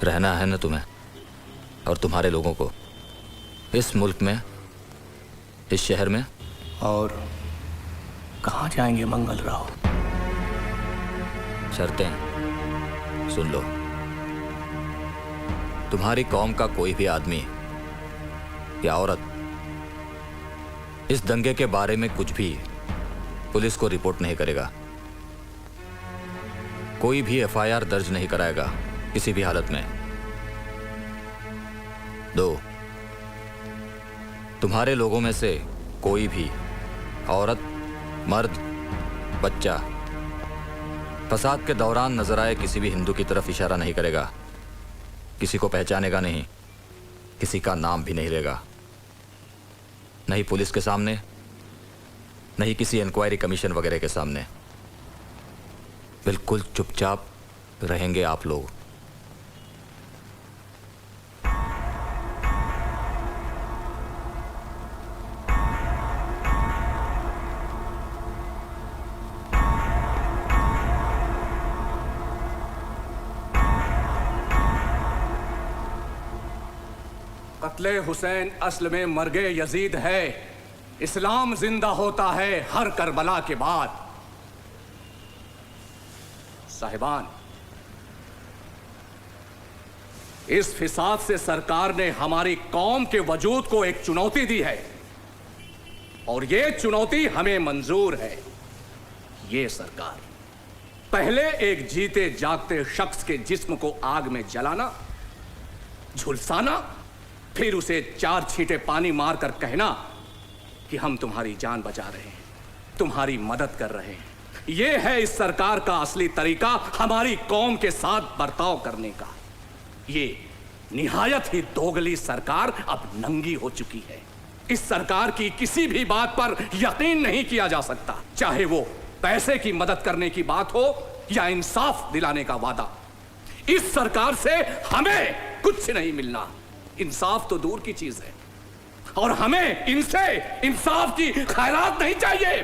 रहना है ना तुम्हें और तुम्हारे लोगों को इस मुल्क में, इस शहर में। और कहाँ जाएंगे मंगल राव? शर्तें सुन लो। तुम्हारी कौम का कोई भी आदमी या औरत इस दंगे के बारे में कुछ भी पुलिस को रिपोर्ट नहीं करेगा। कोई भी एफआईआर दर्ज नहीं कराएगा किसी भी हालत में। 2, तुम्हारे लोगों में से कोई भी औरत, मर्द, बच्चा फसाद के दौरान नजर आए किसी भी हिंदू की तरफ इशारा नहीं करेगा, किसी को पहचानेगा नहीं, किसी का नाम भी नहीं लेगा, नहीं पुलिस के सामने, नहीं किसी इंक्वायरी कमीशन वगैरह के सामने। बिल्कुल चुपचाप रहेंगे आप लोग। कत्ले हुसैन असल में मर्गे यजीद है। इस्लाम जिंदा होता है हर करबला के बाद। साहिबान, इस फिसाद से सरकार ने हमारी कौम के वजूद को एक चुनौती दी है और यह चुनौती हमें मंजूर है। यह सरकार पहले एक जीते जागते शख्स के जिस्म को आग में जलाना, झुलसाना, फिर उसे 4 छींटे पानी मारकर कहना कि हम तुम्हारी जान बचा रहे हैं, तुम्हारी मदद कर रहे हैं। यह है इस सरकार का असली तरीका हमारी कौम के साथ बर्ताव करने का। ये निहायत ही दोगली सरकार अब नंगी हो चुकी है। इस सरकार की किसी भी बात पर यकीन नहीं किया जा सकता, चाहे वो पैसे की मदद करने की बात हो या इंसाफ दिलाने का वादा। इस सरकार से हमें कुछ नहीं मिलना, इंसाफ तो दूर की चीज है, और हमें इनसे इंसाफ की खैरात नहीं चाहिए,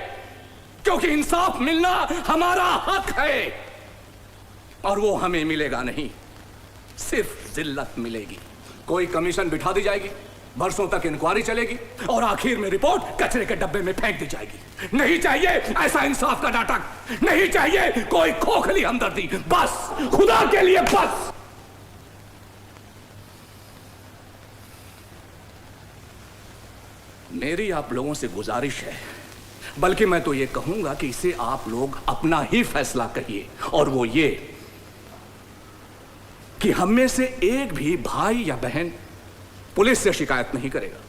क्योंकि इंसाफ मिलना हमारा हक है और वो हमें मिलेगा नहीं, सिर्फ जिल्लत मिलेगी। कोई कमीशन बिठा दी जाएगी, बरसों तक इंक्वायरी चलेगी और आखिर में रिपोर्ट कचरे के डब्बे में फेंक दी जाएगी। नहीं चाहिए ऐसा इंसाफ का नाटक, नहीं चाहिए कोई खोखली हमदर्दी। बस खुदा के लिए बस। मेरी आप लोगों से गुजारिश है, बल्कि मैं तो ये कहूंगा कि इसे आप लोग अपना ही फैसला कहिए, और वो ये कि हम में से एक भी भाई या बहन पुलिस से शिकायत नहीं करेगा,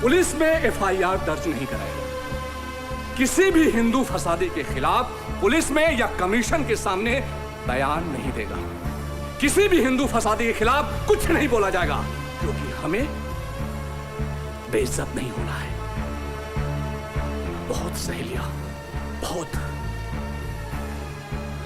पुलिस में एफआईआर दर्ज नहीं कराएगा, किसी भी हिंदू फसादी के खिलाफ पुलिस में या कमीशन के सामने बयान नहीं देगा, किसी भी हिंदू फसादी के खिलाफ कुछ नहीं बोला जाएगा, क्योंकि हमें बेइज्जत नहीं होना है। बहुत सहेलियां, बहुत।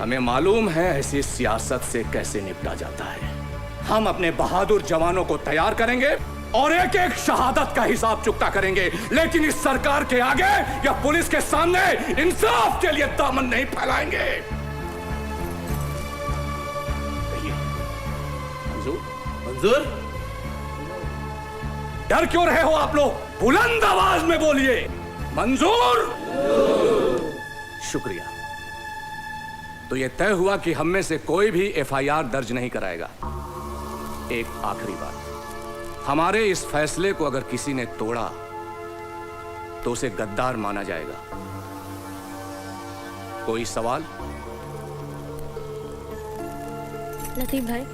हमें मालूम है ऐसी सियासत से कैसे निपटा जाता है। हम अपने बहादुर जवानों को तैयार करेंगे और एक एक शहादत का हिसाब चुकता करेंगे, लेकिन इस सरकार के आगे या पुलिस के सामने इंसाफ के लिए दामन नहीं फैलाएंगे। मंजूर? मंजूर? डर क्यों रहे हो आप लोग? बुलंद आवाज में बोलिए, मंजूर? शुक्रिया। तो यह तय हुआ कि हम में से कोई भी एफआईआर दर्ज नहीं कराएगा। एक आखिरी बात, हमारे इस फैसले को अगर किसी ने तोड़ा तो उसे गद्दार माना जाएगा। कोई सवाल? लतीफ भाई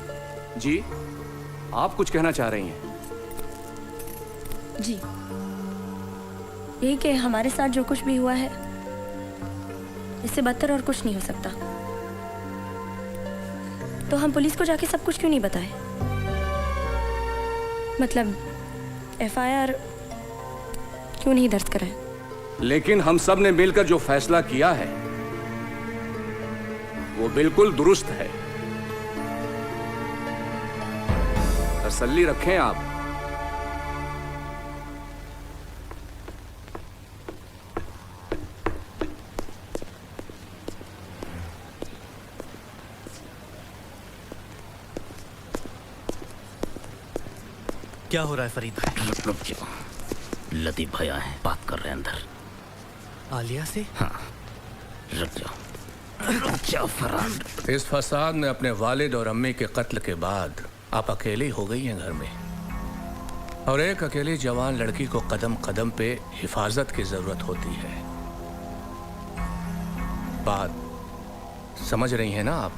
जी, आप कुछ कहना चाह रही हैं? जी, यही कि हमारे साथ जो कुछ भी हुआ है इससे बदतर और कुछ नहीं हो सकता, तो हम पुलिस को जाके सब कुछ क्यों नहीं बताए? मतलब एफआईआर क्यों नहीं दर्ज कराए? लेकिन हम सब ने मिलकर जो फैसला किया है वो बिल्कुल दुरुस्त है। तसल्ली रखें आप। क्या हो रहा है फरीद भाई? रुक जाओ, लतीफ भाई आए हैं, बात कर रहे हैं अंदर। आलिया से? हाँ, रुक जाओ फरहान। इस फसाद ने अपने वालिद और अम्मी के कत्ल के बाद आप अकेली हो गई हैं घर में, और एक अकेली जवान लड़की को कदम कदम पे हिफाजत की जरूरत होती है। बात समझ रही हैं ना आप?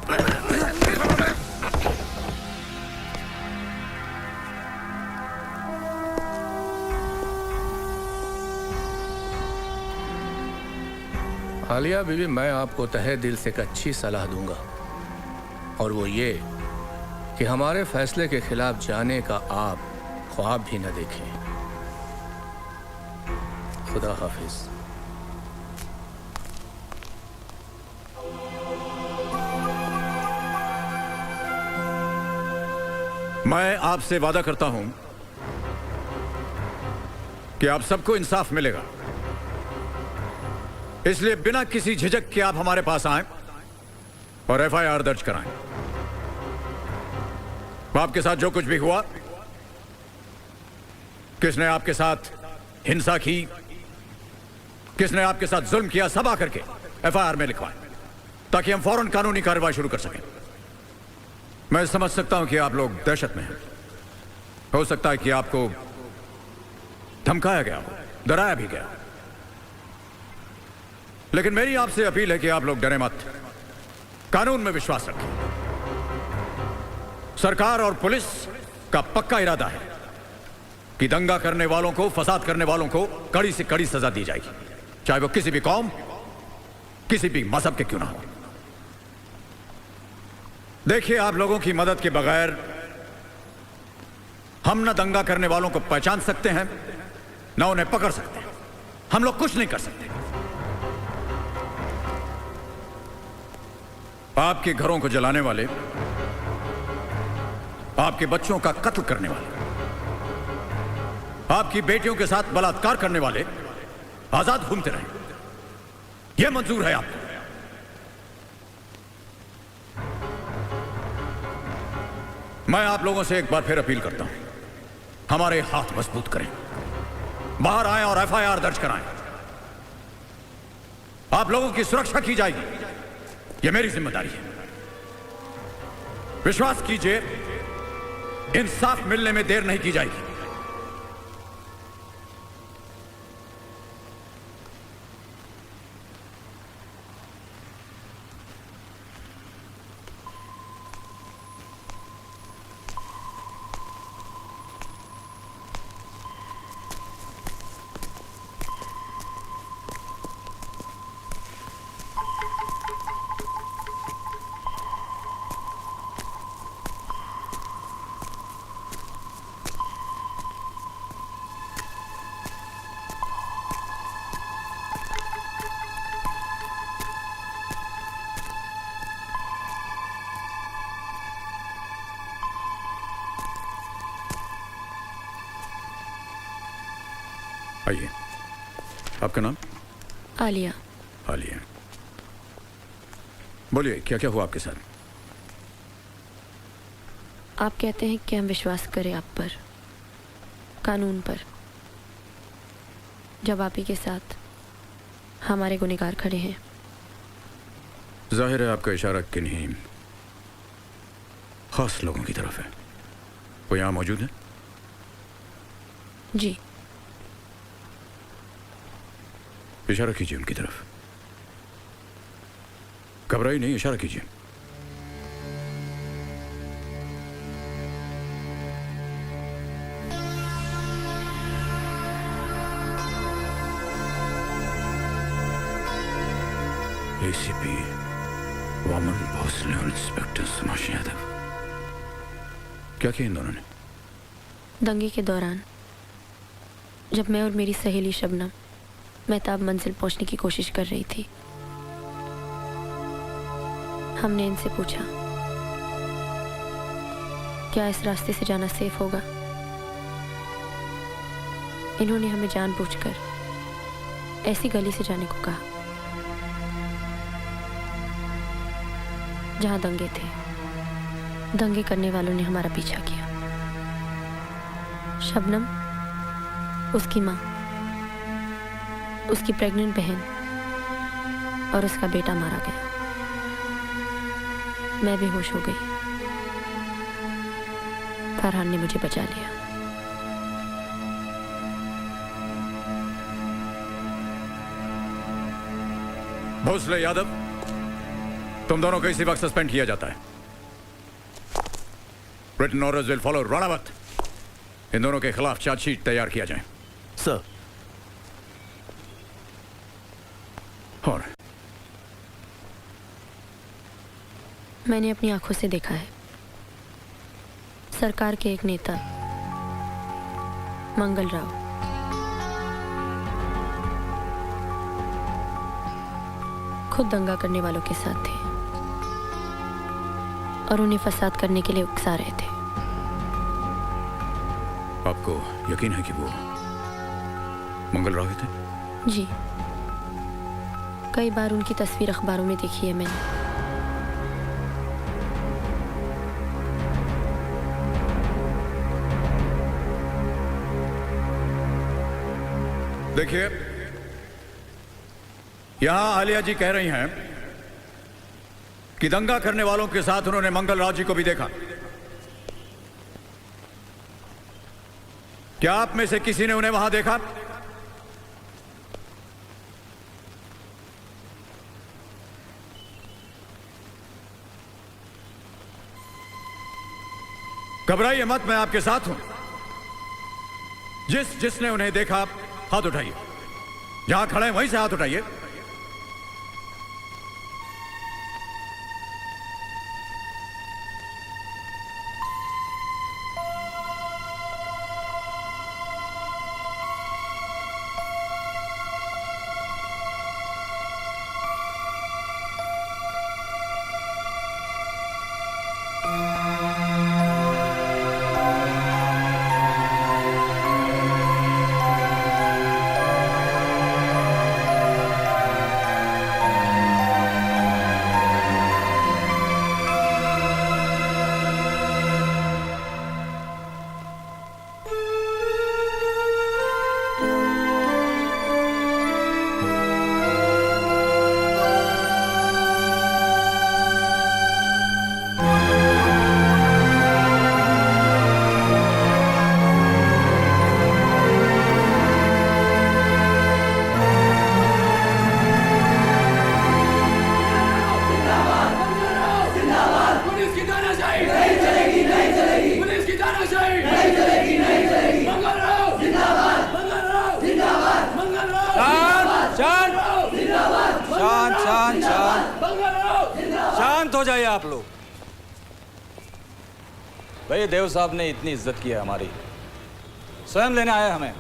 आलिया बीवी, मैं आपको तहे दिल से एक अच्छी सलाह दूंगा, और वो ये कि हमारे फैसले के खिलाफ जाने का आप ख्वाब भी न देखें। खुदा हाफिज। मैं आपसे वादा करता हूं कि आप सबको इंसाफ मिलेगा, इसलिए बिना किसी झिझक के आप हमारे पास आएं और एफआईआर दर्ज कराएं। आपके साथ जो कुछ भी हुआ, किसने आपके साथ हिंसा की, किसने आपके साथ जुल्म किया, सब आकर के एफआईआर में लिखवाएं, ताकि हम फौरन कानूनी कार्रवाई शुरू कर सकें। मैं समझ सकता हूं कि आप लोग दहशत में हैं। हो सकता है कि आपको धमकाया गया हो, डराया भी गया, लेकिन मेरी आपसे अपील है कि आप लोग डरे मत, कानून में विश्वास रखें। सरकार और पुलिस का पक्का इरादा है कि दंगा करने वालों को, फसाद करने वालों को कड़ी से कड़ी सजा दी जाएगी, चाहे वो किसी भी कौम, किसी भी मजहब के क्यों ना हो। देखिए, आप लोगों की मदद के बगैर हम न दंगा करने वालों को पहचान सकते हैं, न उन्हें पकड़ सकते हैं। हम लोग कुछ नहीं कर सकते। आपके घरों को जलाने वाले, आपके बच्चों का कत्ल करने वाले, आपकी बेटियों के साथ बलात्कार करने वाले आजाद घूमते रहे। यह मंजूर है आपको? मैं आप लोगों से एक बार फिर अपील करता हूं, हमारे हाथ मजबूत करें, बाहर आएं और एफआईआर दर्ज कराएं। आप लोगों की सुरक्षा की जाएगी, यह मेरी जिम्मेदारी है। विश्वास कीजिए, इंसाफ मिलने में देर नहीं की जाएगी। आइए। आपका नाम? आलिया। आलिया, बोलिए, क्या क्या हुआ आपके साथ? आप कहते हैं कि हम विश्वास करें आप पर, कानून पर, जब आप ही के साथ हमारे गुनहगार खड़े हैं। जाहिर है आपका इशारा किन्हीं खास लोगों की तरफ है। वो यहां मौजूद है? जी। इशारा कीजिए उनकी तरफ। घबराइए नहीं, इशारा कीजिए। एसीपी वामन भोसले और इंस्पेक्टर समाश यादव। क्या किया इन दोनों ने? दंगे के दौरान जब मैं और मेरी सहेली शबनम मेहताब मंजिल पहुंचने की कोशिश कर रही थी, हमने इनसे पूछा, क्या इस रास्ते से जाना सेफ होगा? इन्होंने हमें जानबूझकर ऐसी गली से जाने को कहा जहां दंगे थे। दंगे करने वालों ने हमारा पीछा किया। शबनम, उसकी माँ, उसकी प्रेग्नेंट बहन और उसका बेटा मारा गया। मैं बेहोश हो गई। फरहान ने मुझे बचा लिया। भोसले यादव, तुम दोनों को इसी वक्त सस्पेंड किया जाता है। Written orders will follow. Ranawat, इन दोनों के खिलाफ चार्जशीट तैयार किया जाए। सर। और मैंने अपनी आंखों से देखा है, सरकार के एक नेता मंगल राव खुद दंगा करने वालों के साथ थे और उन्हें फसाद करने के लिए उकसा रहे थे। आपको यकीन है कि वो मंगल राव ही थे? जी, कई बार उनकी तस्वीर अखबारों में देखी है मैंने। देखिए, यहां आलिया जी कह रही हैं कि दंगा करने वालों के साथ उन्होंने मंगल राव जी को भी देखा। क्या आप में से किसी ने उन्हें वहां देखा? घबराइए मत, मैं आपके साथ हूं। जिसने उन्हें देखा, हाथ उठाइए। जहां खड़े हैं वहीं से हाथ उठाइए। शांत हो जाइए आप लोग। भाई देव साहब ने इतनी इज्जत की है हमारी, स्वयं लेने आए हमें,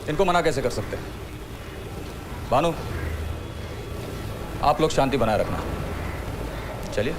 इनको मना कैसे कर सकते हैं? भानु, आप लोग शांति बनाए रखना। चलिए।